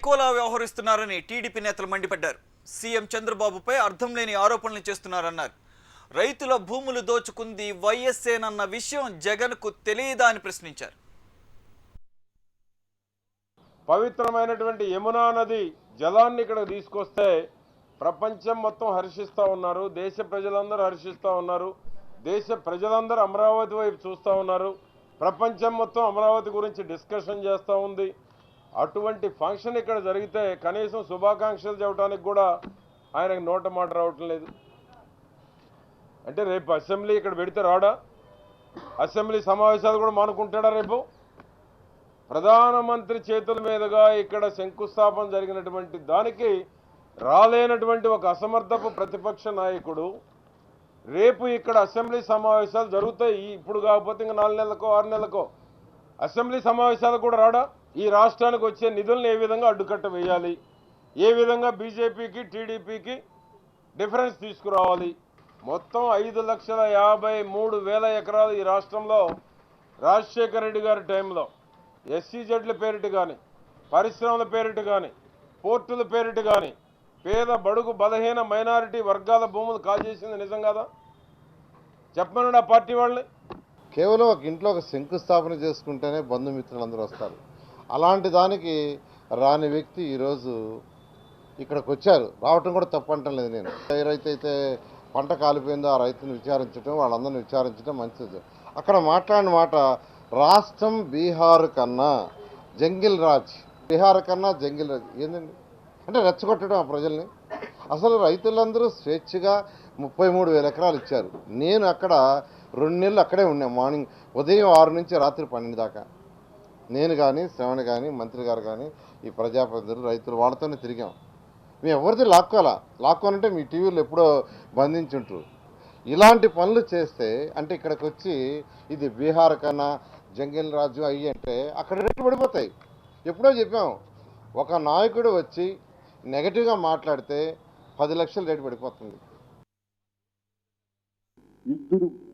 సైకోలా వ్యవహరిస్తున్నారని టీడీపీ నేతలు మండిపడ్డారు. సీఎం చంద్రబాబుపై అర్థం లేని ఆరోపణలు చేస్తున్నారన్నారు. రైతుల భూములు దోచుకుంది వైఎస్ఏనన్న విషయం జగన్కు తెలియదా అని ప్రశ్నించారు. పవిత్రమైనటువంటి యమునా నది జలాన్ని ఇక్కడ తీసుకొస్తే ప్రపంచం మొత్తం హర్షిస్తూ ఉన్నారు. దేశ ప్రజలందరూ హర్షిస్తూ ఉన్నారు. దేశ ప్రజలందరూ అమరావతి వైపు చూస్తూ ఉన్నారు. ప్రపంచం మొత్తం అమరావతి గురించి డిస్కషన్ చేస్తూ ఉంది. అటువంటి ఫంక్షన్ ఇక్కడ జరిగితే కనీసం శుభాకాంక్షలు చెప్పడానికి కూడా ఆయనకు నోట మాట రావటం లేదు. అంటే రేపు అసెంబ్లీ ఇక్కడ పెడితే రాడా? అసెంబ్లీ సమావేశాలు కూడా మానుకుంటాడా? రేపు ప్రధానమంత్రి చేతుల మీదుగా ఇక్కడ శంకుస్థాపన జరిగినటువంటి దానికి రాలేనటువంటి ఒక అసమర్థపు ప్రతిపక్ష నాయకుడు రేపు ఇక్కడ అసెంబ్లీ సమావేశాలు జరుగుతాయి. ఇప్పుడు కాకపోతే ఇంకా 4 నెలలకో 6 నెలలకో అసెంబ్లీ సమావేశాలు కూడా రాడా? ఈ రాష్ట్రానికి వచ్చే నిధులను ఏ విధంగా అడ్డుకట్ట వేయాలి, ఏ విధంగా బీజేపీకి టీడీపీకి డిఫరెన్స్ తీసుకురావాలి. మొత్తం 5,53,000 ఎకరాలు ఈ రాష్ట్రంలో రాజశేఖర రెడ్డి గారి టైంలో ఎస్సీజెడ్ల పేరిట కానీ, పరిశ్రమల పేరిట కానీ, పోర్టుల పేరిట కానీ పేద బడుగు బలహీన మైనారిటీ వర్గాల భూములు కాజేసింది నిజం కాదా? చెప్పమనండి ఆ పార్టీ వాళ్ళని. కేవలం ఒక ఇంట్లో ఒక శంకుస్థాపన చేసుకుంటేనే బంధుమిత్రులందరూ వస్తారు. అలాంటి దానికి రాని వ్యక్తి ఈరోజు ఇక్కడికి వచ్చారు. రావటం కూడా తప్పంటం లేదు. నేను ఏ రైతు అయితే పంట కాలిపోయిందో ఆ రైతుని విచారించడం, వాళ్ళందరినీ విచారించడం మంచిది. అక్కడ మాట్లాడిన మాట రాష్ట్రం బీహార్ కన్నా జంగిల్ రాజ్, బీహార్ కన్నా జంగిల్ రాజ్ ఏందండి? అంటే రెచ్చగొట్టడం ఆ ప్రజల్ని. అసలు రైతులందరూ స్వేచ్ఛగా 33,000 ఎకరాలు ఇచ్చారు. నేను అక్కడ 2 నెలలు అక్కడే ఉన్నాను. మార్నింగ్ ఉదయం 6 నుంచి రాత్రి 12 దాకా నేను కానీ, శ్రవణ్ కానీ, మంత్రి గారు కానీ, ఈ ప్రజాప్రతినిధులు రైతులు వాళ్ళతోనే తిరిగాం. మేము ఎవరిది లాక్కోనంటే మీ టీవీలో ఎప్పుడో బంధించుంటారు. ఇలాంటి పనులు చేస్తే అంటే ఇక్కడికి వచ్చి ఇది బీహార్ కన్నా జంగిల్ రాజు అయ్యి అంటే అక్కడ రేట్లు పడిపోతాయి. ఎప్పుడో చెప్పాం, ఒక నాయకుడు వచ్చి నెగటివ్గా మాట్లాడితే 10 లక్షలు రేటు పడిపోతుంది. ఇద్దరు